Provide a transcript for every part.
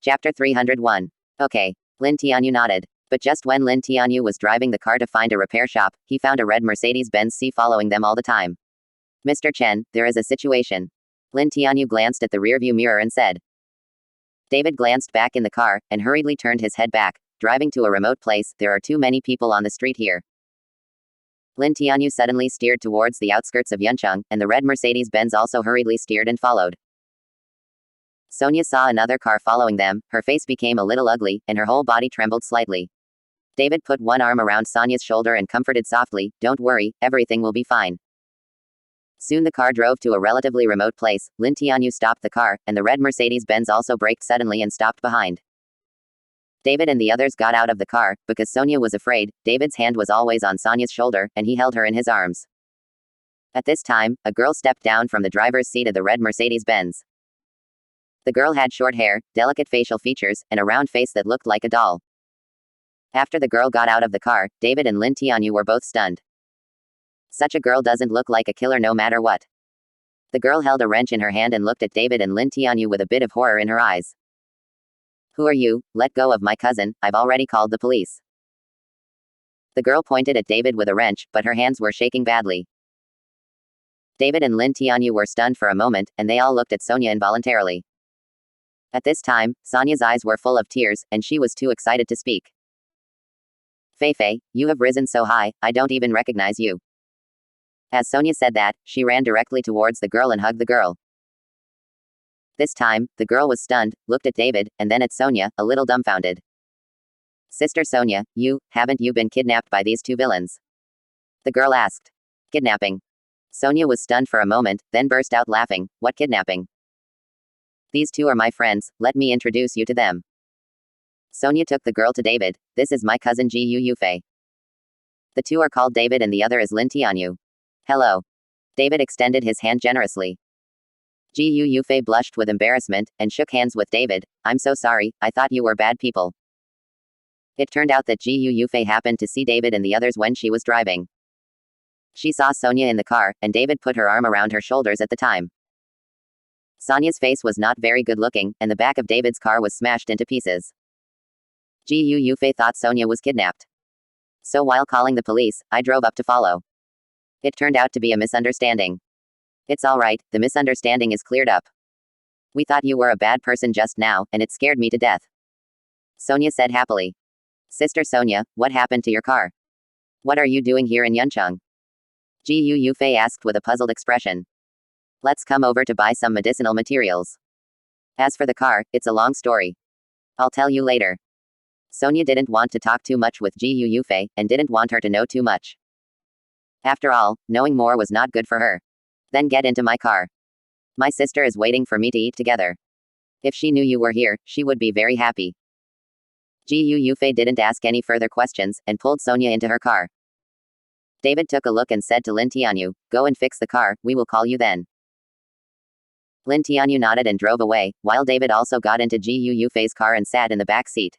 Chapter 301. Okay. Lin Tianyu nodded. But just when Lin Tianyu was driving the car to find a repair shop, he found a red Mercedes-Benz C following them all the time. Mr. Chen, there is a situation. Lin Tianyu glanced at the rearview mirror and said. David glanced back in the car, and hurriedly turned his head back. Driving to a remote place, there are too many people on the street here. Lin Tianyu suddenly steered towards the outskirts of Yuncheng, and the red Mercedes-Benz also hurriedly steered and followed. Sonia saw another car following them, her face became a little ugly, and her whole body trembled slightly. David put one arm around Sonia's shoulder and comforted softly, "Don't worry, everything will be fine." Soon the car drove to a relatively remote place. Lin Tianyu stopped the car, and the red Mercedes-Benz also braked suddenly and stopped behind. David and the others got out of the car, because Sonia was afraid. David's hand was always on Sonia's shoulder, and he held her in his arms. At this time, a girl stepped down from the driver's seat of the red Mercedes-Benz. The girl had short hair, delicate facial features, and a round face that looked like a doll. After the girl got out of the car, David and Lin Tianyu were both stunned. Such a girl doesn't look like a killer no matter what. The girl held a wrench in her hand and looked at David and Lin Tianyu with a bit of horror in her eyes. "Who are you? Let go of my cousin, I've already called the police." The girl pointed at David with a wrench, but her hands were shaking badly. David and Lin Tianyu were stunned for a moment, and they all looked at Sonia involuntarily. At this time, Sonia's eyes were full of tears, and she was too excited to speak. "Fei, you have risen so high, I don't even recognize you." As Sonia said that, she ran directly towards the girl and hugged the girl. This time, the girl was stunned, looked at David, and then at Sonia, a little dumbfounded. "Sister Sonia, haven't you been kidnapped by these two villains?" The girl asked. "Kidnapping?" Sonia was stunned for a moment, then burst out laughing. "What kidnapping?" "These two are my friends, let me introduce you to them." Sonia took the girl to David. "This is my cousin Ji Yufei. The two are called David and the other is Lin Tianyu." "Hello." David extended his hand generously. Ji Yufei blushed with embarrassment, and shook hands with David. "I'm so sorry, I thought you were bad people." It turned out that Ji Yufei happened to see David and the others when she was driving. She saw Sonia in the car, and David put her arm around her shoulders at the time. Sonia's face was not very good looking, and the back of David's car was smashed into pieces. Ji Yufei thought Sonia was kidnapped. So while calling the police, I drove up to follow. It turned out to be a misunderstanding. It's all right, the misunderstanding is cleared up. We thought you were a bad person just now, and it scared me to death. Sonia said happily. "Sister Sonia, what happened to your car? What are you doing here in Yuncheng?" Ji Yufei asked with a puzzled expression. "Let's come over to buy some medicinal materials. As for the car, it's a long story. I'll tell you later." Sonia didn't want to talk too much with Ji Yufei, and didn't want her to know too much. After all, knowing more was not good for her. "Then get into my car. My sister is waiting for me to eat together. If she knew you were here, she would be very happy." Ji Yufei didn't ask any further questions, and pulled Sonia into her car. David took a look and said to Lin Tianyu, "Go and fix the car, we will call you then." Lin Tianyu nodded and drove away, while David also got into Ji Yufei's car and sat in the back seat.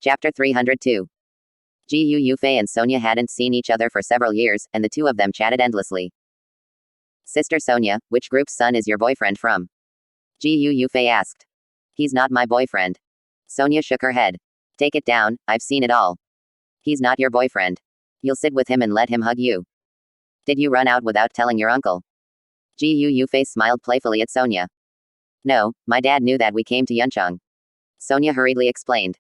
Chapter 302. Ji Yufei and Sonia hadn't seen each other for several years, and the two of them chatted endlessly. "Sister Sonia, which group's son is your boyfriend from?" Ji Yufei asked. "He's not my boyfriend." Sonia shook her head. "Take it down, I've seen it all. He's not your boyfriend. You'll sit with him and let him hug you. Did you run out without telling your uncle?" Ji Yufei smiled playfully at Sonia. "No, my dad knew that we came to Yuncheng." Sonia hurriedly explained.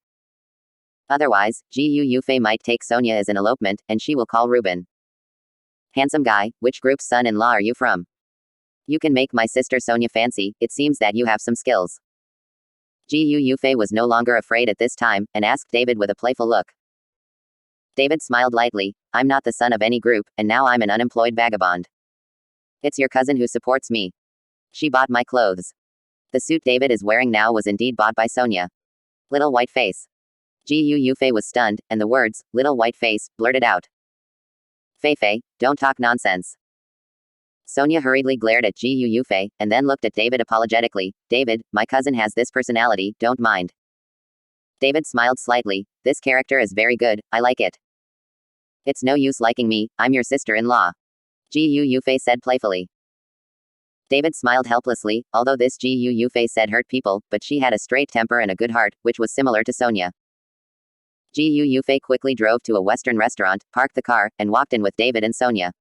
"Otherwise, Ji Yufei might take Sonia as an elopement, and she will call Ruben." "Handsome guy, which group's son-in-law are you from? You can make my sister Sonia fancy, it seems that you have some skills." Ji Yufei was no longer afraid at this time, and asked David with a playful look. David smiled lightly. "I'm not the son of any group, and now I'm an unemployed vagabond. It's your cousin who supports me. She bought my clothes." The suit David is wearing now was indeed bought by Sonia. "Little white face." Ji Yufei was stunned, and the words, "little white face," blurted out. Fei, don't talk nonsense." Sonia hurriedly glared at Ji Yufei, and then looked at David apologetically. "David, my cousin has this personality, don't mind." David smiled slightly. "This character is very good, I like it." "It's no use liking me, I'm your sister-in-law," Ji Yufei said playfully. David smiled helplessly, although this Gu Yufei said hurt people, but she had a straight temper and a good heart, which was similar to Sonia. Gu Yufei quickly drove to a Western restaurant, parked the car, and walked in with David and Sonia.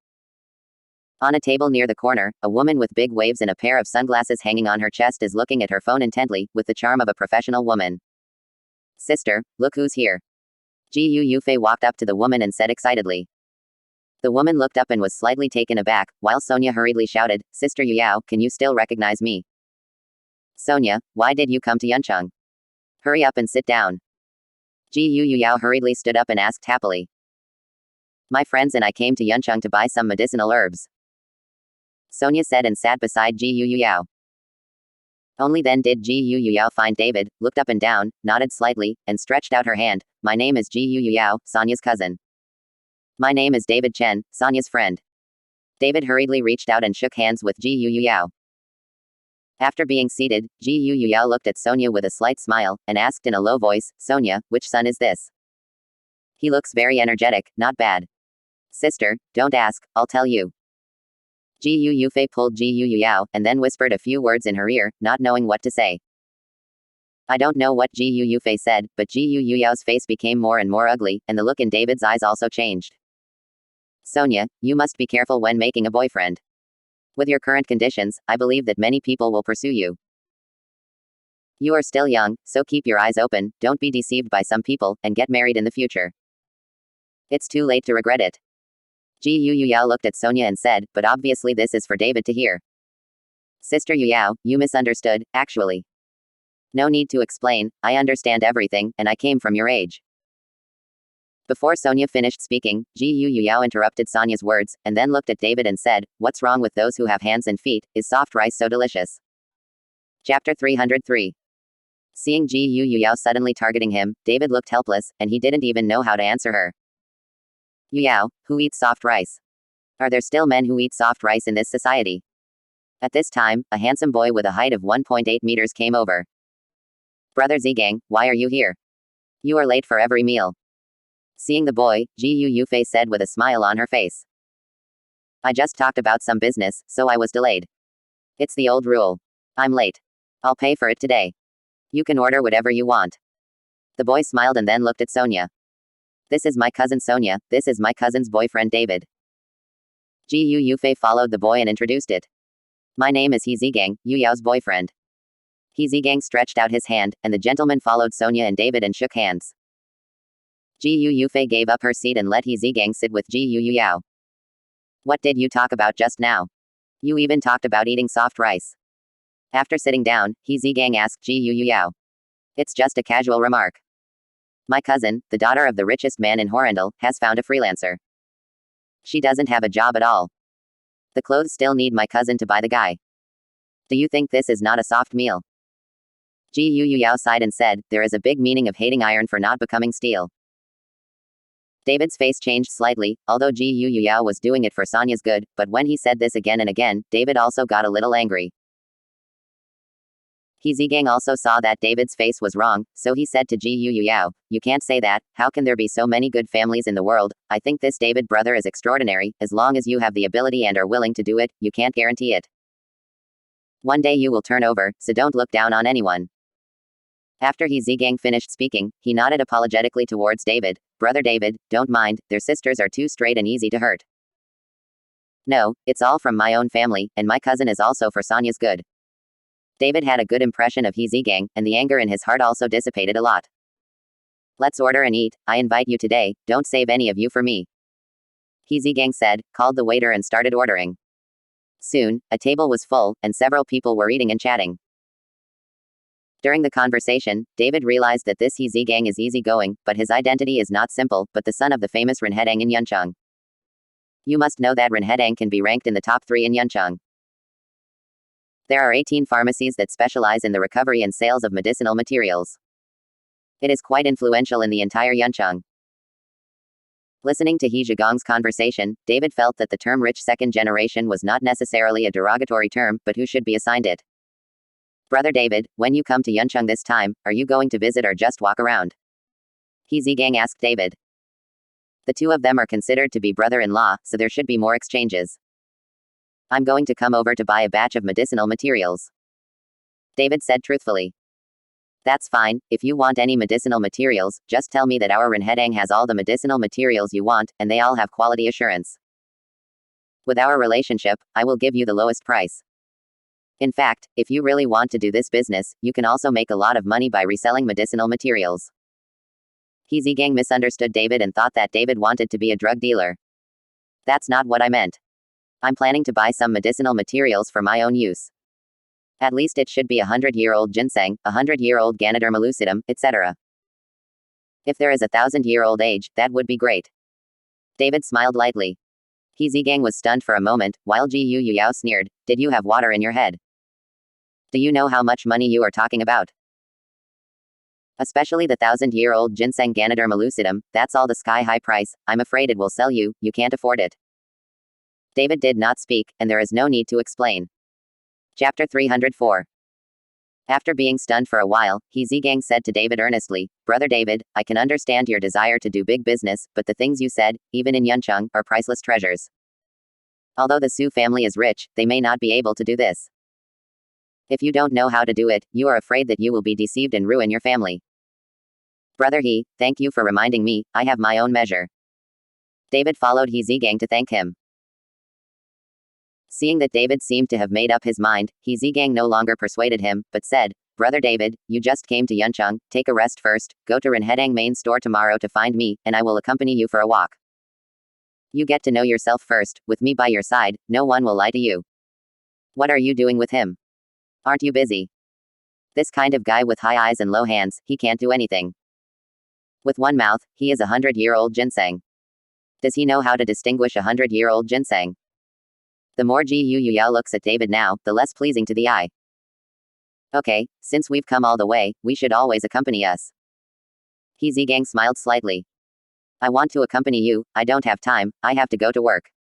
On a table near the corner, a woman with big waves and a pair of sunglasses hanging on her chest is looking at her phone intently, with the charm of a professional woman. Sister, look who's here. Gu Yufei walked up to the woman and said excitedly. The woman looked up and was slightly taken aback, while Sonia hurriedly shouted, Sister Yuyao, can you still recognize me? Sonia, why did you come to Yuncheng? Hurry up and sit down. Gu Yuyao hurriedly stood up and asked happily. My friends and I came to Yuncheng to buy some medicinal herbs. Sonia said and sat beside Gu Yuyao. Only then did Gu Yuyao find David, looked up and down, nodded slightly, and stretched out her hand. My name is Gu Yuyao, Sonia's cousin. My name is David Chen, Sonia's friend. David hurriedly reached out and shook hands with Gu Yuyao. After being seated, Gu Yuyao looked at Sonia with a slight smile, and asked in a low voice, Sonia, which son is this? He looks very energetic, not bad. Sister, don't ask, I'll tell you. Gu Yufei pulled Gu Yuyao, and then whispered a few words in her ear, not knowing what to say. I don't know what Gu Yufei said, but Gu Yuyao's face became more and more ugly, and the look in David's eyes also changed. Sonia, you must be careful when making a boyfriend. With your current conditions, I believe that many people will pursue you. You are still young, so keep your eyes open, don't be deceived by some people, and get married in the future. It's too late to regret it. Gu Yuyao looked at Sonia and said, but obviously this is for David to hear. Sister Yuyao, you misunderstood, actually. No need to explain, I understand everything, and I came from your age. Before Sonia finished speaking, Gu Yuyao interrupted Sonia's words, and then looked at David and said, what's wrong with those who have hands and feet, is soft rice so delicious? Chapter 303. Seeing Gu Yuyao suddenly targeting him, David looked helpless, and he didn't even know how to answer her. Yuyao, who eats soft rice? Are there still men who eat soft rice in this society? At this time, a handsome boy with a height of 1.8 meters came over. Brother Zhigang, why are you here? You are late for every meal. Seeing the boy, Gu Yufei said with a smile on her face. I just talked about some business, so I was delayed. It's the old rule. I'm late. I'll pay for it today. You can order whatever you want. The boy smiled and then looked at Sonia. This is my cousin Sonia, this is my cousin's boyfriend David. Gu Yufei followed the boy and introduced it. My name is He Zhigang, Yuyao's boyfriend. He Zhigang stretched out his hand, and the gentleman followed Sonia and David and shook hands. Gu Yufei gave up her seat and let He Zhigang sit with Gu Yuyao. What did you talk about just now? You even talked about eating soft rice. After sitting down, He Zhigang asked Gu Yuyao. It's just a casual remark. My cousin, the daughter of the richest man in Horrendal, has found a freelancer. She doesn't have a job at all. The clothes still need my cousin to buy the guy. Do you think this is not a soft meal? Gu Yuyao sighed and said, there is a big meaning of hating iron for not becoming steel. David's face changed slightly, although Gu Yuyao was doing it for Sonia's good, but when he said this again and again, David also got a little angry. He Zhigang also saw that David's face was wrong, so he said to Gu Yuyao, you can't say that, how can there be so many good families in the world? I think this David brother is extraordinary, as long as you have the ability and are willing to do it, you can't guarantee it. One day you will turn over, so don't look down on anyone. After He Zhigang finished speaking, he nodded apologetically towards David. Brother David, don't mind, their sisters are too straight and easy to hurt. No, it's all from my own family, and my cousin is also for Sonia's good. David had a good impression of He Zhigang, and the anger in his heart also dissipated a lot. Let's order and eat, I invite you today, don't save any of you for me. He Zhigang said, called the waiter and started ordering. Soon, a table was full, and several people were eating and chatting. During the conversation, David realized that this He Zhigang is easygoing, but his identity is not simple, but the son of the famous Renhedang in Yuncheng. You must know that Renhedang can be ranked in the top 3 in Yuncheng. There are 18 pharmacies that specialize in the recovery and sales of medicinal materials. It is quite influential in the entire Yuncheng. Listening to He Zhigang's conversation, David felt that the term rich second generation was not necessarily a derogatory term, but who should be assigned it? Brother David, when you come to Yuncheng this time, are you going to visit or just walk around? He Zhigang asked David. The two of them are considered to be brother-in-law, so there should be more exchanges. I'm going to come over to buy a batch of medicinal materials. David said truthfully. That's fine, if you want any medicinal materials, just tell me that our Renhedang has all the medicinal materials you want, and they all have quality assurance. With our relationship, I will give you the lowest price. In fact, if you really want to do this business, you can also make a lot of money by reselling medicinal materials. He Zigang misunderstood David and thought that David wanted to be a drug dealer. That's not what I meant. I'm planning to buy some medicinal materials for my own use. At least it should be 100-year-old ginseng, 100-year-old Ganoderma lucidum, etc. If there is 1,000-year-old age, that would be great. David smiled lightly. He Zigang was stunned for a moment, while Ji Yu Yao sneered, Did you have water in your head? Do you know how much money you are talking about? Especially the 1,000-year-old ginseng Ganoderma lucidum, that's all the sky-high price, I'm afraid it will sell you, you can't afford it. David did not speak, and there is no need to explain. Chapter 304. After being stunned for a while, He Zigang said to David earnestly, Brother David, I can understand your desire to do big business, but the things you said, even in Yuncheng, are priceless treasures. Although the Su family is rich, they may not be able to do this. If you don't know how to do it, you are afraid that you will be deceived and ruin your family. Brother He, thank you for reminding me, I have my own measure. David followed He Zigang to thank him. Seeing that David seemed to have made up his mind, He Zigang no longer persuaded him, but said, Brother David, you just came to Yuncheng, take a rest first, go to Renhedang main store tomorrow to find me, and I will accompany you for a walk. You get to know yourself first, with me by your side, no one will lie to you. What are you doing with him? Aren't you busy? This kind of guy with high eyes and low hands, he can't do anything. With one mouth, he is 100-year-old ginseng. Does he know how to distinguish 100-year-old ginseng? The more Ji Yu Yao looks at David now, the less pleasing to the eye. Okay, since we've come all the way, we should always accompany us. He Zigang smiled slightly. I want to accompany you, I don't have time, I have to go to work.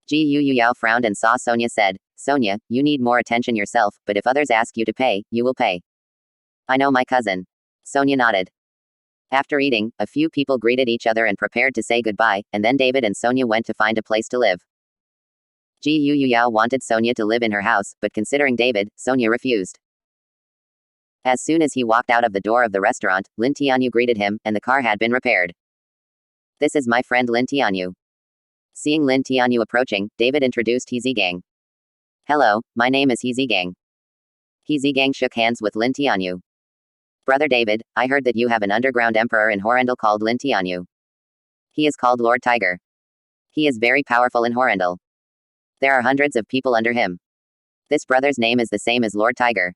Ji Yu Yao frowned and saw Sonia said, Sonia, you need more attention yourself, but if others ask you to pay, you will pay. I know my cousin. Sonia nodded. After eating, a few people greeted each other and prepared to say goodbye, and then David and Sonia went to find a place to live. Ji Yu Yao wanted Sonia to live in her house, but considering David, Sonia refused. As soon as he walked out of the door of the restaurant, Lin Tianyu greeted him, and the car had been repaired. This is my friend Lin Tianyu. Seeing Lin Tianyu approaching, David introduced He Zigang. Hello, my name is He Zigang. He Zigang shook hands with Lin Tianyu. Brother David, I heard that you have an underground emperor in Horrendal called Lin Tianyu. He is called Lord Tiger. He is very powerful in Horrendal. There are hundreds of people under him. This brother's name is the same as Lord Tiger.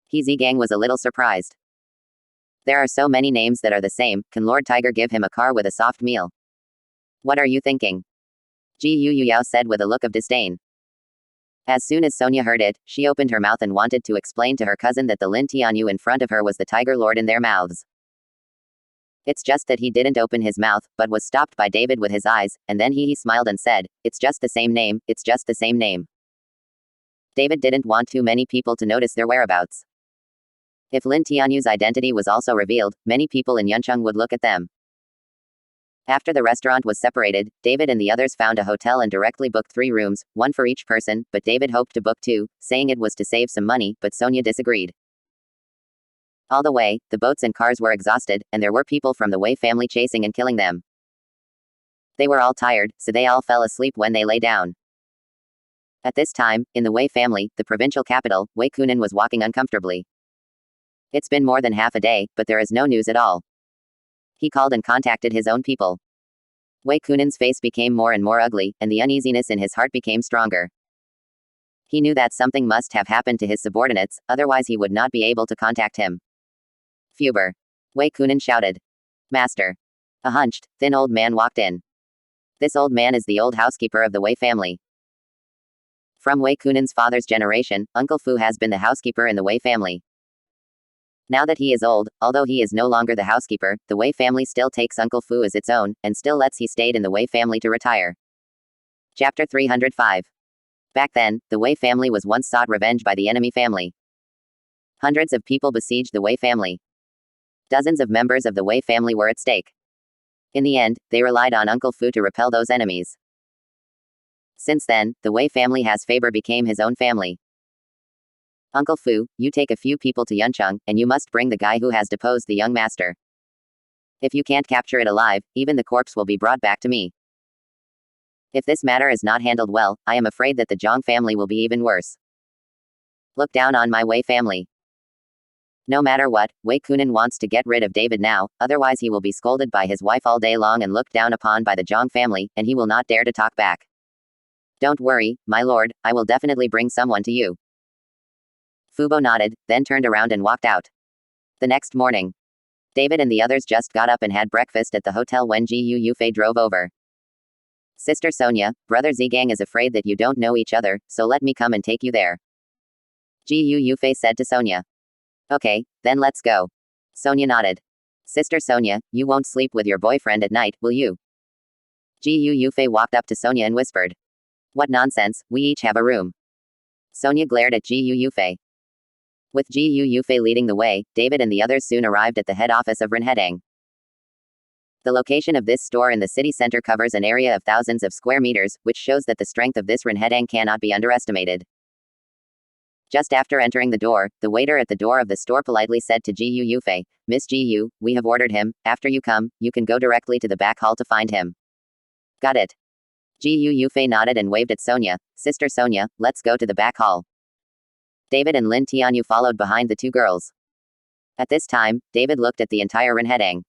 He Zigang was a little surprised. There are so many names that are the same, can Lord Tiger give him a car with a soft meal? What are you thinking? Ji Yu Yao said with a look of disdain. As soon as Sonia heard it, she opened her mouth and wanted to explain to her cousin that the Lin Tianyu in front of her was the Tiger Lord in their mouths. It's just that he didn't open his mouth, but was stopped by David with his eyes, and then he smiled and said, It's just the same name, it's just the same name. David didn't want too many people to notice their whereabouts. If Lin Tianyu's identity was also revealed, many people in Yuncheng would look at them. After the restaurant was separated, David and the others found a hotel and directly booked 3 rooms, one for each person, but David hoped to book 2, saying it was to save some money, but Sonia disagreed. All the way, the boats and cars were exhausted, and there were people from the Wei family chasing and killing them. They were all tired, so they all fell asleep when they lay down. At this time, in the Wei family, the provincial capital, Wei Kunan was walking uncomfortably. It's been more than half a day, but there is no news at all. He called and contacted his own people. Wei Kunan's face became more and more ugly, and the uneasiness in his heart became stronger. He knew that something must have happened to his subordinates, otherwise he would not be able to contact him. Fuber. Wei Kunan shouted. Master. A hunched, thin old man walked in. This old man is the old housekeeper of the Wei family. From Wei Kunan's father's generation, Uncle Fu has been the housekeeper in the Wei family. Now that he is old, although he is no longer the housekeeper, the Wei family still takes Uncle Fu as its own, and still lets he stayed in the Wei family to retire. Chapter 305. Back then, the Wei family was once sought revenge by the enemy family. Hundreds of people besieged the Wei family. Dozens of members of the Wei family were at stake. In the end, they relied on Uncle Fu to repel those enemies. Since then, the Wei family has favor became his own family. Uncle Fu, you take a few people to Yuncheng, and you must bring the guy who has deposed the young master. If you can't capture it alive, even the corpse will be brought back to me. If this matter is not handled well, I am afraid that the Zhang family will be even worse. Look down on my Wei family. No matter what, Wei Kunan wants to get rid of David now, otherwise he will be scolded by his wife all day long and looked down upon by the Zhang family, and he will not dare to talk back. Don't worry, my lord, I will definitely bring someone to you. Fubo nodded, then turned around and walked out. The next morning, David and the others just got up and had breakfast at the hotel when Ji Yufei drove over. Sister Sonia, brother Zhigang is afraid that you don't know each other, so let me come and take you there. Ji Yufei said to Sonia. Okay, then let's go. Sonia nodded. Sister Sonia, you won't sleep with your boyfriend at night, will you? Ji Yufei walked up to Sonia and whispered. What nonsense, we each have a room. Sonia glared at Ji Yufei. With Ji Yufei leading the way, David and the others soon arrived at the head office of Renhedang. The location of this store in the city center covers an area of thousands of square meters, which shows that the strength of this Renhedang cannot be underestimated. Just after entering the door, the waiter at the door of the store politely said to Ji Yufei, Miss Ji, we have ordered him. After you come, you can go directly to the back hall to find him. Got it. Ji Yufei nodded and waved at Sonia. Sister Sonia, let's go to the back hall. David and Lin Tianyu followed behind the two girls. At this time, David looked at the entire Renhedang.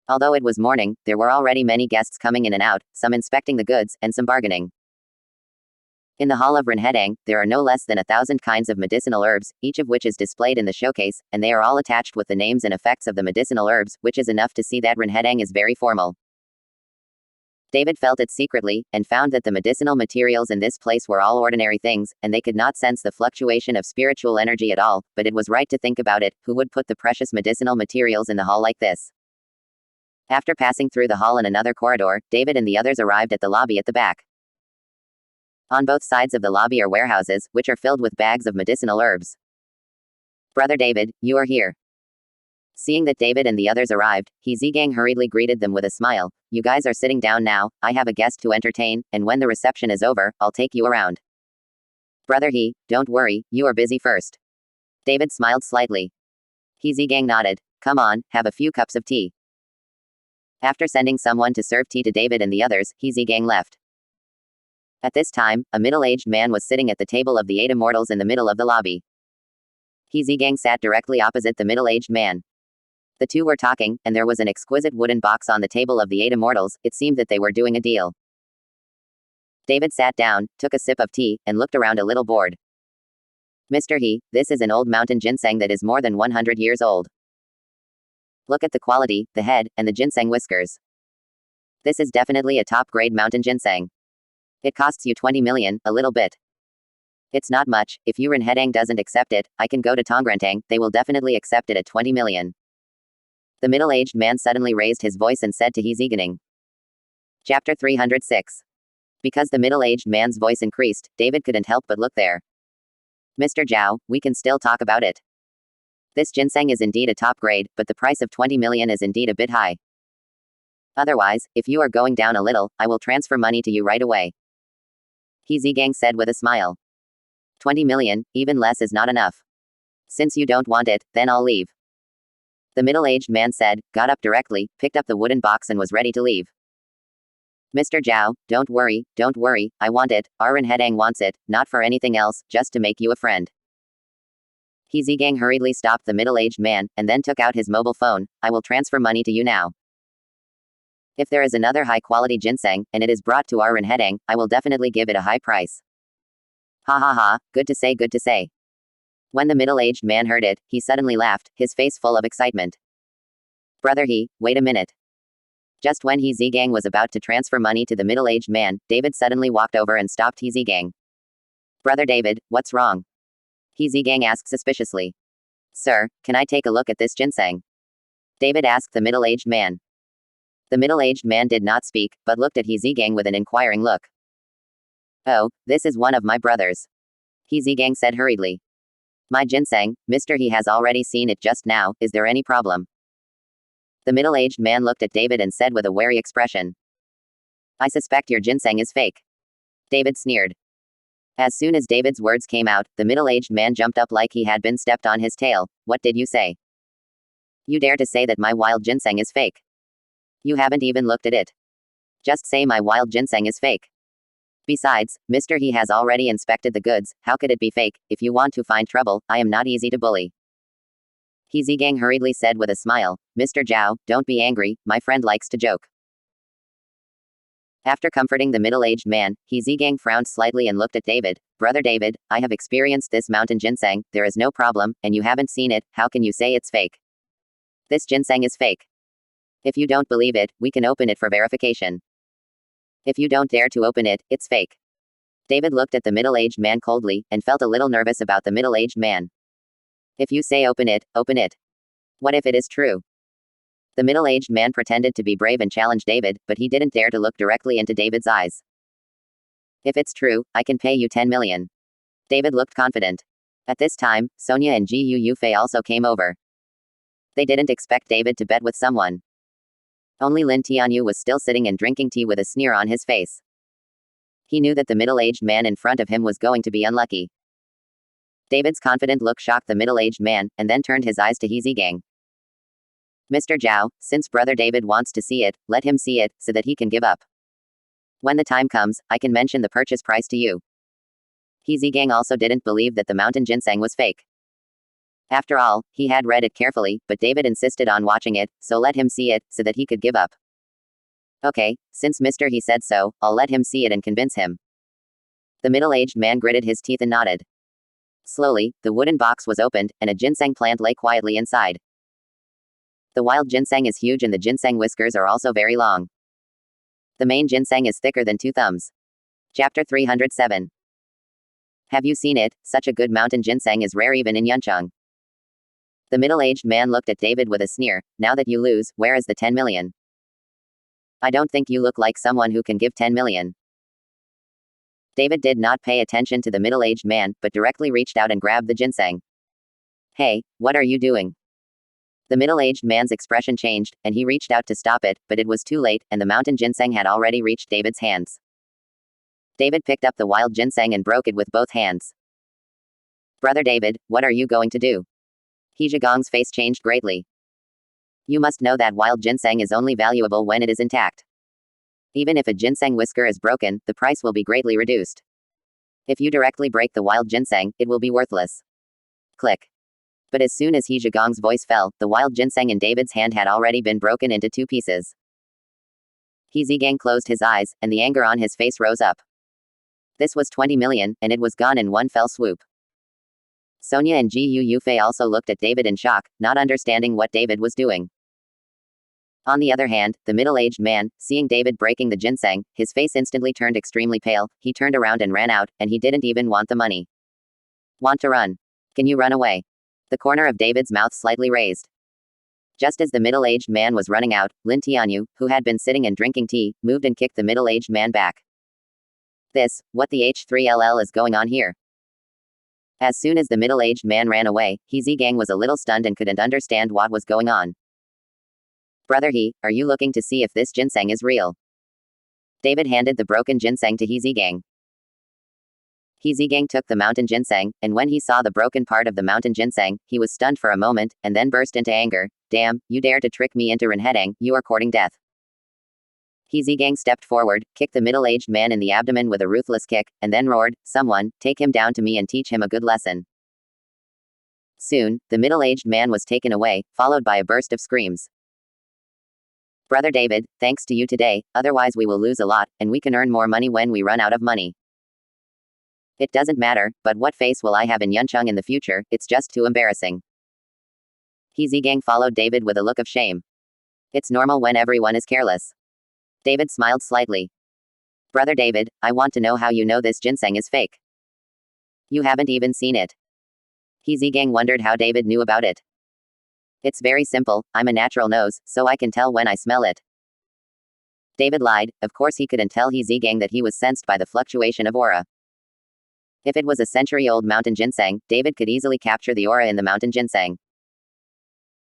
Although it was morning, there were already many guests coming in and out, some inspecting the goods, and some bargaining. In the hall of Renhedang, there are no less than 1,000 kinds of medicinal herbs, each of which is displayed in the showcase, and they are all attached with the names and effects of the medicinal herbs, which is enough to see that Renhedang is very formal. David felt it secretly, and found that the medicinal materials in this place were all ordinary things, and they could not sense the fluctuation of spiritual energy at all, but it was right to think about it, who would put the precious medicinal materials in the hall like this? After passing through the hall and another corridor, David and the others arrived at the lobby at the back. On both sides of the lobby are warehouses, which are filled with bags of medicinal herbs. Brother David, you are here. Seeing that David and the others arrived, Zhigang hurriedly greeted them with a smile. You guys are sitting down now, I have a guest to entertain, and when the reception is over, I'll take you around. Brother don't worry, you are busy first. David smiled slightly. Zhigang nodded. Come on, have a few cups of tea. After sending someone to serve tea to David and the others, Zhigang left. At this time, a middle-aged man was sitting at the table of the 8 immortals in the middle of the lobby. Zhigang sat directly opposite the middle-aged man. The two were talking, and there was an exquisite wooden box on the table of the 8 immortals. It seemed that they were doing a deal. David sat down, took a sip of tea, and looked around a little bored. Mr. This is an old mountain ginseng that is more than 100 years old. Look at the quality, the head, and the ginseng whiskers. This is definitely a top-grade mountain ginseng. It costs you 20 million, a little bit. It's not much. If Renhedang doesn't accept it, I can go to Tongrentang, they will definitely accept it at 20 million. The middle-aged man suddenly raised his voice and said to Zhigang. Chapter 306. Because the middle-aged man's voice increased, David couldn't help but look there. Mr. Zhao, we can still talk about it. This ginseng is indeed a top grade, but the price of 20 million is indeed a bit high. Otherwise, if you are going down a little, I will transfer money to you right away. Zhigang said with a smile. 20 million, even less is not enough. Since you don't want it, then I'll leave. The middle-aged man said, got up directly, picked up the wooden box and was ready to leave. Mr. Zhao, don't worry, I want it, our Renhedang wants it, not for anything else, just to make you a friend. Zhigang hurriedly stopped the middle-aged man, and then took out his mobile phone. I will transfer money to you now. If there is another high-quality ginseng, and it is brought to our Renhedang, I will definitely give it a high price. Ha ha ha, good to say. When the middle-aged man heard it, he suddenly laughed, his face full of excitement. Brother wait a minute. Just when Zhigang was about to transfer money to the middle-aged man, David suddenly walked over and stopped Zhigang. Brother David, what's wrong? Zhigang asked suspiciously. Sir, can I take a look at this ginseng? David asked the middle-aged man. The middle-aged man did not speak, but looked at Zhigang with an inquiring look. Oh, this is one of my brothers. Zhigang said hurriedly. My ginseng, Mr. has already seen it just now, is there any problem? The middle-aged man looked at David and said with a wary expression. I suspect your ginseng is fake. David sneered. As soon as David's words came out, the middle-aged man jumped up like he had been stepped on his tail. What did you say? You dare to say that my wild ginseng is fake? You haven't even looked at it. Just say my wild ginseng is fake. Besides, Mr. He has already inspected the goods. How could it be fake? If you want to find trouble, I am not easy to bully. He Zigang hurriedly said with a smile. Mr. Zhao, don't be angry, my friend likes to joke. After comforting the middle-aged man, He Zigang frowned slightly and looked at David. Brother David, I have experienced this mountain ginseng, there is no problem, and you haven't seen it, how can you say it's fake? This ginseng is fake. If you don't believe it, we can open it for verification. If you don't dare to open it, it's fake. David looked at the middle-aged man coldly, and felt a little nervous about the middle-aged man. If you say open it, open it. What if it is true? The middle-aged man pretended to be brave and challenged David, but he didn't dare to look directly into David's eyes. If it's true, I can pay you 10 million. David looked confident. At this time, Sonia and Ji Yufei also came over. They didn't expect David to bet with someone. Only Lin Tianyu was still sitting and drinking tea with a sneer on his face. He knew that the middle-aged man in front of him was going to be unlucky. David's confident look shocked the middle-aged man, and then turned his eyes to He Zigang. Mr. Zhao, since Brother David wants to see it, let him see it, so that he can give up. When the time comes, I can mention the purchase price to you. He Zigang also didn't believe that the mountain ginseng was fake. After all, he had read it carefully, but David insisted on watching it, so let him see it, so that he could give up. Okay, since Mr. He said so, I'll let him see it and convince him. The middle-aged man gritted his teeth and nodded. Slowly, the wooden box was opened, and a ginseng plant lay quietly inside. The wild ginseng is huge and the ginseng whiskers are also very long. The main ginseng is thicker than 2 thumbs. Chapter 307. Have you seen it? Such a good mountain ginseng is rare even in Yuncheng. The middle-aged man looked at David with a sneer. Now that you lose, where is the 10 million? I don't think you look like someone who can give 10 million. David did not pay attention to the middle-aged man, but directly reached out and grabbed the ginseng. Hey, what are you doing? The middle-aged man's expression changed, and he reached out to stop it, but it was too late, and the mountain ginseng had already reached David's hands. David picked up the wild ginseng and broke it with both hands. Brother David, what are you going to do? He Zhigong's face changed greatly. You must know that wild ginseng is only valuable when it is intact. Even if a ginseng whisker is broken, the price will be greatly reduced. If you directly break the wild ginseng, it will be worthless. Click. But as soon as He Zhigong's voice fell, the wild ginseng in David's hand had already been broken into 2 pieces. He Zigang closed his eyes, and the anger on his face rose up. This was 20 million, and it was gone in one fell swoop. Sonia and Ji Yufei also looked at David in shock, not understanding what David was doing. On the other hand, the middle-aged man, seeing David breaking the ginseng, his face instantly turned extremely pale, he turned around and ran out, and he didn't even want the money. Want to run? Can you run away? The corner of David's mouth slightly raised. Just as the middle-aged man was running out, Lin Tianyu, who had been sitting and drinking tea, moved and kicked the middle-aged man back. What the H3LL is going on here? As soon as the middle-aged man ran away, He Zigang was a little stunned and couldn't understand what was going on. Brother He, are you looking to see if this ginseng is real? David handed the broken ginseng to He Zigang. He Zigang took the mountain ginseng, and when he saw the broken part of the mountain ginseng, he was stunned for a moment, and then burst into anger. Damn, you dare to trick me into Renhedang, you are courting death. He Zigang stepped forward, kicked the middle-aged man in the abdomen with a ruthless kick, and then roared, someone, take him down to me and teach him a good lesson. Soon, the middle-aged man was taken away, followed by a burst of screams. Brother David, thanks to you today, otherwise we will lose a lot, and we can earn more money when we run out of money. It doesn't matter, but what face will I have in Yuncheng in the future, it's just too embarrassing. He Zigang followed David with a look of shame. It's normal when everyone is careless. David smiled slightly. Brother David, I want to know how you know this ginseng is fake. You haven't even seen it. He Zigang wondered how David knew about it. It's very simple, I'm a natural nose, so I can tell when I smell it. David lied, of course he couldn't tell He Zigang that he was sensed by the fluctuation of aura. If it was a century-old mountain ginseng, David could easily capture the aura in the mountain ginseng.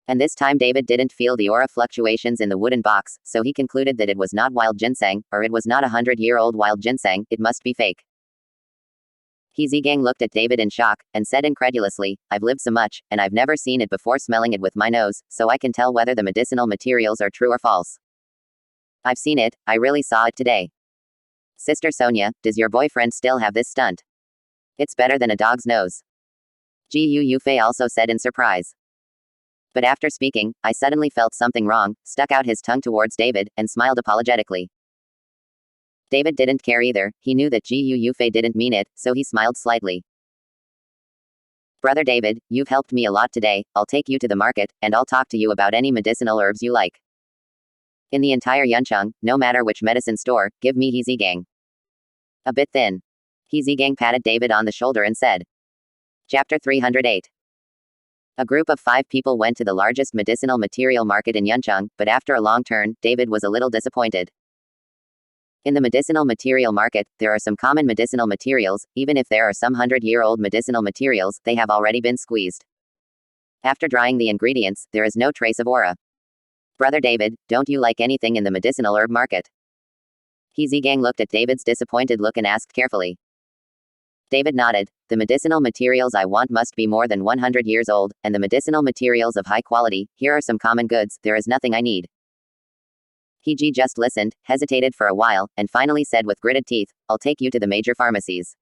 And this time David didn't feel the aura fluctuations in the wooden box, so he concluded that it was not wild ginseng, or it was not 100-year-old wild ginseng, it must be fake. He Zigang looked at David in shock, and said incredulously, I've lived so much, and I've never seen it before smelling it with my nose, so I can tell whether the medicinal materials are true or false. I've seen it, I really saw it today. Sister Sonia, does your boyfriend still have this stunt? It's better than a dog's nose. Gu Yufei also said in surprise. But after speaking, I suddenly felt something wrong, stuck out his tongue towards David, and smiled apologetically. David didn't care either, he knew that Gu Yufei didn't mean it, so he smiled slightly. Brother David, you've helped me a lot today, I'll take you to the market, and I'll talk to you about any medicinal herbs you like. In the entire Yuncheng, no matter which medicine store, give me He Zigang. A bit thin. He Zigang patted David on the shoulder and said. Chapter 308. A group of 5 people went to the largest medicinal material market in Yuncheng, but after a long turn, David was a little disappointed. In the medicinal material market, there are some common medicinal materials, even if there are some 100-year-old medicinal materials, they have already been squeezed. After drying the ingredients, there is no trace of aura. Brother David, don't you like anything in the medicinal herb market? He Zigang looked at David's disappointed look and asked carefully. David nodded. The medicinal materials I want must be more than 100 years old, and the medicinal materials of high quality, here are some common goods, there is nothing I need. He Ji just listened, hesitated for a while, and finally said with gritted teeth, I'll take you to the major pharmacies.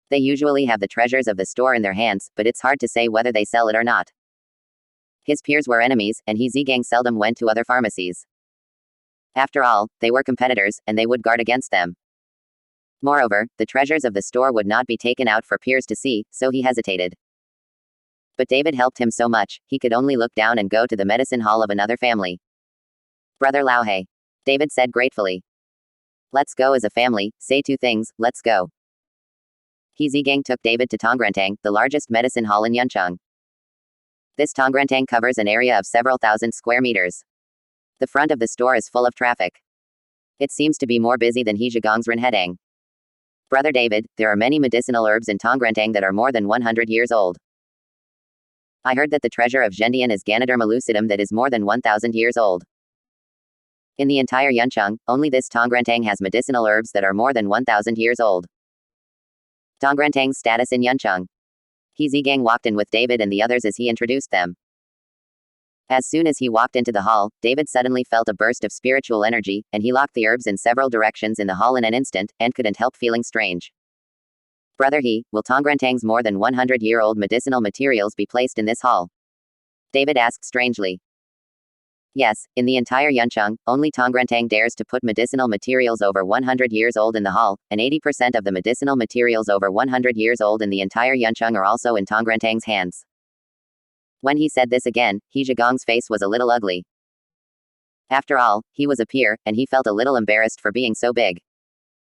They usually have the treasures of the store in their hands, but it's hard to say whether they sell it or not. His peers were enemies, and He Zigang seldom went to other pharmacies. After all, they were competitors, and they would guard against them. Moreover, the treasures of the store would not be taken out for peers to see, so he hesitated. But David helped him so much, he could only look down and go to the medicine hall of another family. Brother Laohe. David said gratefully. Let's go as a family, say 2 things, let's go. He Zigang took David to Tongrantang, the largest medicine hall in Yuncheng. This Tongrantang covers an area of several thousand square meters. The front of the store is full of traffic. It seems to be more busy than He Zhigong's Renhedang. Brother David, there are many medicinal herbs in Tongrantang that are more than 100 years old. I heard that the treasure of Zhendian is Ganoderma lucidum that is more than 1,000 years old. In the entire Yuncheng, only this Tongrantang has medicinal herbs that are more than 1,000 years old. Tongrantang's status in Yuncheng. He Zigang walked in with David and the others as he introduced them. As soon as he walked into the hall, David suddenly felt a burst of spiritual energy, and he locked the herbs in several directions in the hall in an instant, and couldn't help feeling strange. Brother He, will Tongrantang's more than 100-year-old medicinal materials be placed in this hall? David asked strangely. Yes, in the entire Yuncheng, only Tongrantang dares to put medicinal materials over 100 years old in the hall, and 80% of the medicinal materials over 100 years old in the entire Yuncheng are also in Tongrantang's hands. When he said this again, He Zhigong's face was a little ugly. After all, he was a peer, and he felt a little embarrassed for being so big.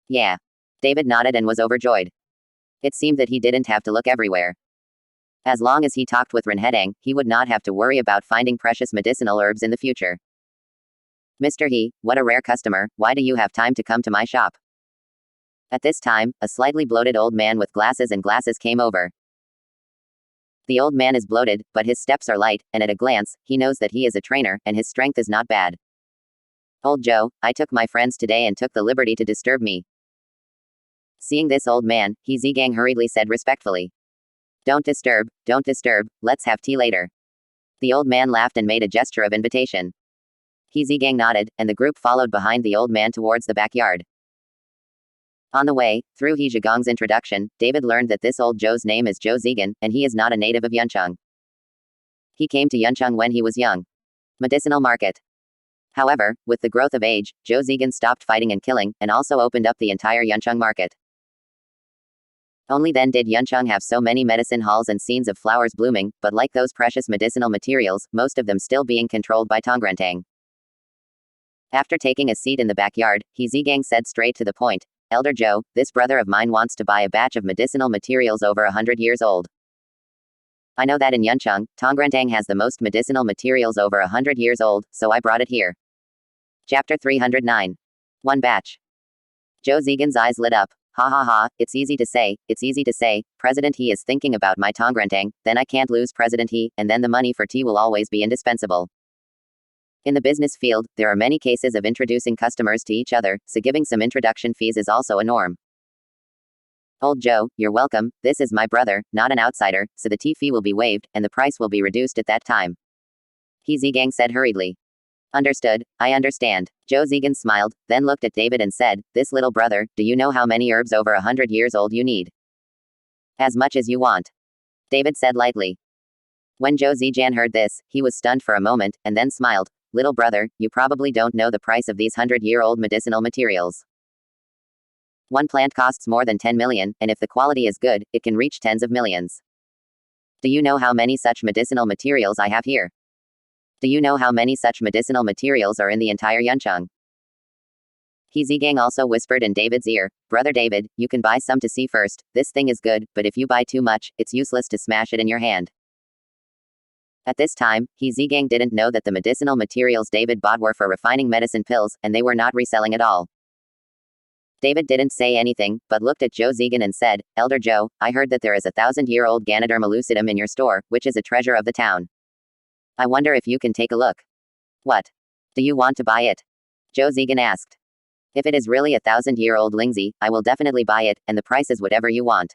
Yeah. David nodded and was overjoyed. It seemed that he didn't have to look everywhere. As long as he talked with Renhedang, he would not have to worry about finding precious medicinal herbs in the future. Mr. He, what a rare customer, why do you have time to come to my shop? At this time, a slightly bloated old man with glasses came over. The old man is bloated, but his steps are light, and at a glance, he knows that he is a trainer, and his strength is not bad. Old Joe, I took my friends today and took the liberty to disturb me. Seeing this old man, He Zigang hurriedly said respectfully. Don't disturb, let's have tea later. The old man laughed and made a gesture of invitation. He Zigang nodded, and the group followed behind the old man towards the backyard. On the way, through He Zhigong's introduction, David learned that this old Joe's name is Zhou Zigan, and he is not a native of Yuncheng. He came to Yuncheng when he was young. Medicinal market. However, with the growth of age, Zhou Zigan stopped fighting and killing, and also opened up the entire Yuncheng market. Only then did Yuncheng have so many medicine halls and scenes of flowers blooming, but like those precious medicinal materials, most of them still being controlled by Tongrantang. After taking a seat in the backyard, He Zigang said straight to the point, Elder Joe, this brother of mine wants to buy a batch of medicinal materials over 100 years old. I know that in Yuncheng, Tongrantang has the most medicinal materials over 100 years old, so I brought it here. Chapter 309. One batch. Zhou Zigan's eyes lit up. Ha ha ha, it's easy to say, it's easy to say, President He is thinking about my Tongrantang, then I can't lose President He, and then the money for tea will always be indispensable. In the business field, there are many cases of introducing customers to each other, so giving some introduction fees is also a norm. Old Joe, you're welcome, this is my brother, not an outsider, so the tea fee will be waived, and the price will be reduced at that time. He Zhigang said hurriedly. Understood, I understand. Joe Zhigang smiled, then looked at David and said, this little brother, do you know how many herbs over 100 years old you need? As much as you want. David said lightly. When Joe Zhigang heard this, he was stunned for a moment, and then smiled. Little brother, you probably don't know the price of these 100-year-old medicinal materials. One plant costs more than 10 million, and if the quality is good, it can reach tens of millions. Do you know how many such medicinal materials I have here? Do you know how many such medicinal materials are in the entire Yuncheng? He Zhigang also whispered in David's ear, Brother David, you can buy some to see first, this thing is good, but if you buy too much, it's useless to smash it in your hand. At this time, He Zhigang didn't know that the medicinal materials David bought were for refining medicine pills, and they were not reselling at all. David didn't say anything, but looked at Joe Zhigang and said, Elder Joe, I heard that there is a 1,000-year-old Ganoderma lucidum in your store, which is a treasure of the town. I wonder if you can take a look. What? Do you want to buy it? Joe Zhigang asked. If it is really a 1,000-year-old Lingzi, I will definitely buy it, and the price is whatever you want.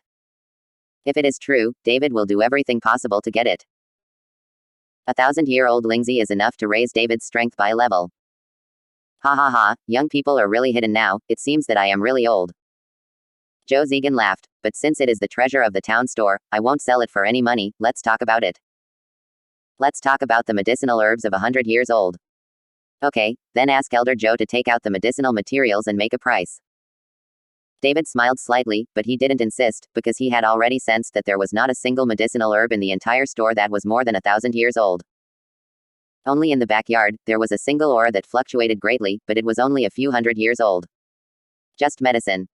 If it is true, David will do everything possible to get it. A 1,000-year-old Lingzi is enough to raise David's strength by a level. Ha ha ha, young people are really hidden now, it seems that I am really old. Joe Zhigang laughed, but since it is the treasure of the town store, I won't sell it for any money, let's talk about it. Let's talk about the medicinal herbs of 100 years old. Okay, then ask Elder Joe to take out the medicinal materials and make a price. David smiled slightly, but he didn't insist, because he had already sensed that there was not a single medicinal herb in the entire store that was more than 1,000 years old. Only in the backyard, there was a single ore that fluctuated greatly, but it was only a few hundred years old. Just medicine.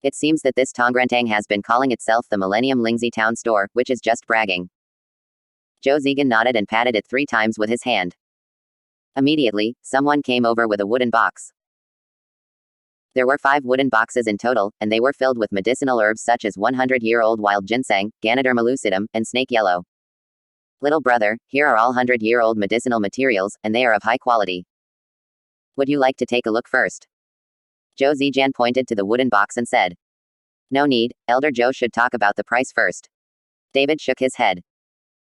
It seems that this Tongrantang has been calling itself the Millennium Lingzi Town Store, which is just bragging. Joe Zhigang nodded and patted it 3 times with his hand. Immediately, someone came over with a wooden box. There were 5 wooden boxes in total, and they were filled with medicinal herbs such as 100-year-old wild ginseng, Ganoderma lucidum, and snake yellow. Little brother, here are all 100-year-old medicinal materials, and they are of high quality. Would you like to take a look first? Joe Zhigang pointed to the wooden box and said. No need, Elder Joe should talk about the price first. David shook his head.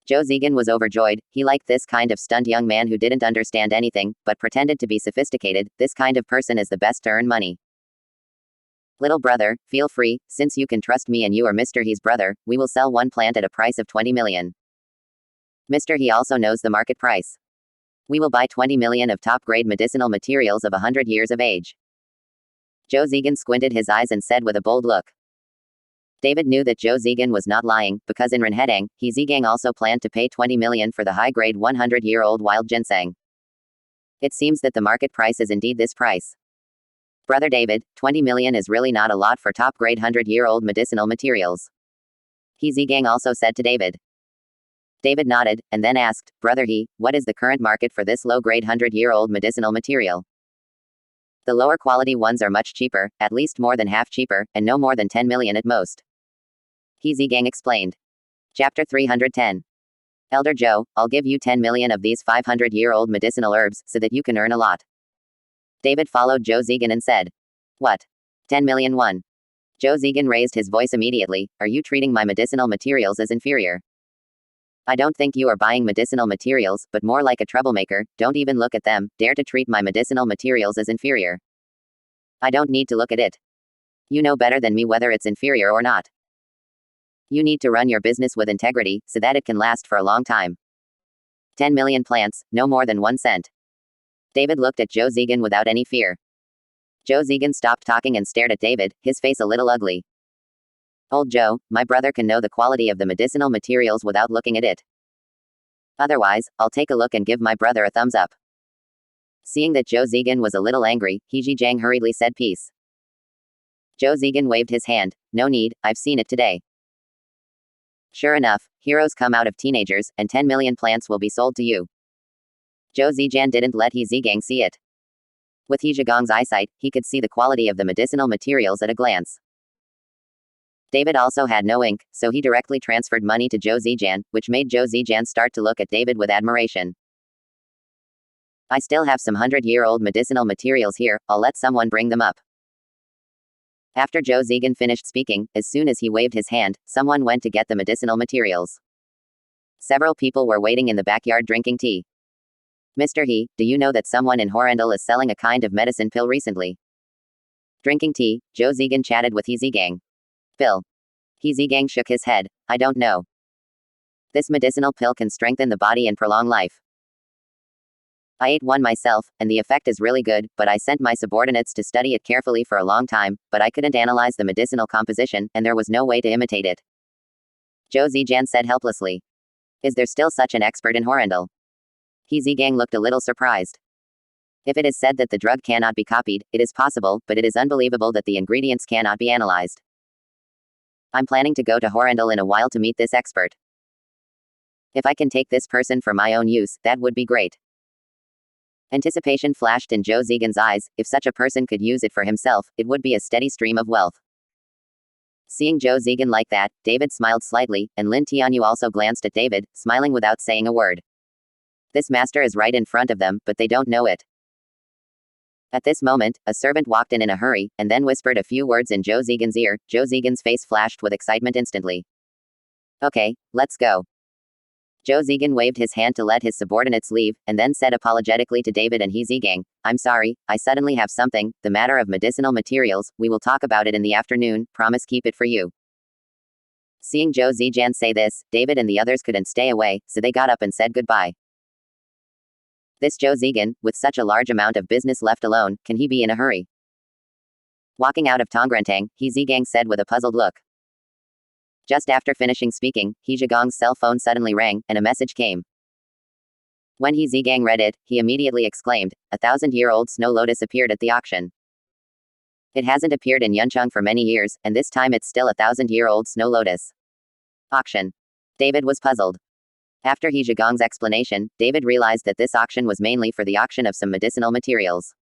Joe Zhigang was overjoyed, he liked this kind of stunned young man who didn't understand anything, but pretended to be sophisticated, this kind of person is the best to earn money. Little brother, feel free, since you can trust me and you are Mr. He's brother, we will sell one plant at a price of 20 million. Mr. He also knows the market price. We will buy 20 million of top-grade medicinal materials of 100 years of age. Joe Zhigang squinted his eyes and said with a bold look. David knew that Joe Zhigang was not lying, because in Renhedang, He Zhigang also planned to pay 20 million for the high-grade 100-year-old wild ginseng. It seems that the market price is indeed this price. Brother David, 20 million is really not a lot for top-grade 100-year-old medicinal materials. He Zhigang also said to David. David nodded, and then asked, Brother He, what is the current market for this low-grade 100-year-old medicinal material? The lower quality ones are much cheaper, at least more than half cheaper, and no more than 10 million at most. He Zhigang explained. Chapter 310. Elder Joe, I'll give you 10 million of these 500-year-old medicinal herbs, so that you can earn a lot. David followed Joe Zhigang and said. What? 10 million won. Joe Zhigang raised his voice immediately, are you treating my medicinal materials as inferior? I don't think you are buying medicinal materials, but more like a troublemaker, don't even look at them, dare to treat my medicinal materials as inferior. I don't need to look at it. You know better than me whether it's inferior or not. You need to run your business with integrity, so that it can last for a long time. 10 million plants, no more than 1 cent. David looked at Joe Zhigang without any fear. Joe Zhigang stopped talking and stared at David, his face a little ugly. Old Joe, my brother can know the quality of the medicinal materials without looking at it. Otherwise, I'll take a look and give my brother a thumbs up. Seeing that Joe Zhigang was a little angry, He Zhigang hurriedly said peace. Joe Zhigang waved his hand, no need, I've seen it today. Sure enough, heroes come out of teenagers, and 10 million plants will be sold to you. Joe Zhigang didn't let He Zhigang see it. With He Zhigang's eyesight, he could see the quality of the medicinal materials at a glance. David also had no ink, so he directly transferred money to Zhou Zijian, which made Zhou Zijian start to look at David with admiration. I still have some 100-year-old medicinal materials here, I'll let someone bring them up. After Zhou Zijian finished speaking, as soon as he waved his hand, someone went to get the medicinal materials. Several people were waiting in the backyard drinking tea. Mr. He, do you know that someone in Horrendal is selling a kind of medicine pill recently? Drinking tea, Zhou Zijian chatted with He Zigang. Pill. He Zigang shook his head. I don't know. This medicinal pill can strengthen the body and prolong life. I ate one myself, and the effect is really good, but I sent my subordinates to study it carefully for a long time, but I couldn't analyze the medicinal composition, and there was no way to imitate it. Zhou Zijian said helplessly. Is there still such an expert in Horrendal? He Zigang looked a little surprised. If it is said that the drug cannot be copied, it is possible, but it is unbelievable that the ingredients cannot be analyzed. I'm planning to go to Horrendal in a while to meet this expert. If I can take this person for my own use, that would be great. Anticipation flashed in Zhou Zijian's eyes. If such a person could use it for himself, it would be a steady stream of wealth. Seeing Zhou Zijian like that, David smiled slightly, and Lin Tianyu also glanced at David, smiling without saying a word. This master is right in front of them, but they don't know it. At this moment, a servant walked in a hurry, and then whispered a few words in Zhou Zijian's ear. Zhou Zijian's face flashed with excitement instantly. Okay, let's go. Zhou Zijian waved his hand to let his subordinates leave, and then said apologetically to David and He Zigang, I'm sorry, I suddenly have something, the matter of medicinal materials, we will talk about it in the afternoon, promise keep it for you. Seeing Zhou Zijian say this, David and the others couldn't stay away, so they got up and said goodbye. This Zhou Zijian, with such a large amount of business left alone, can he be in a hurry? Walking out of Tonggrantang, He Zigang said with a puzzled look. Just after finishing speaking, He Zigang's cell phone suddenly rang, and a message came. When He Zigang read it, he immediately exclaimed, 1,000-year-old snow lotus appeared at the auction. It hasn't appeared in Yuncheng for many years, and this time it's still a 1,000-year-old snow lotus. Auction. David was puzzled. After He Zigang's explanation, David realized that this auction was mainly for the auction of some medicinal materials.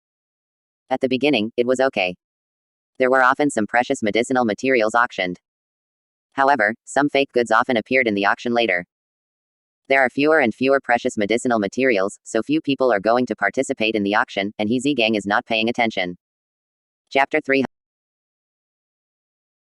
At the beginning, it was okay. There were often some precious medicinal materials auctioned. However, some fake goods often appeared in the auction later. There are fewer and fewer precious medicinal materials, so few people are going to participate in the auction, and He Zigang is not paying attention. Chapter 3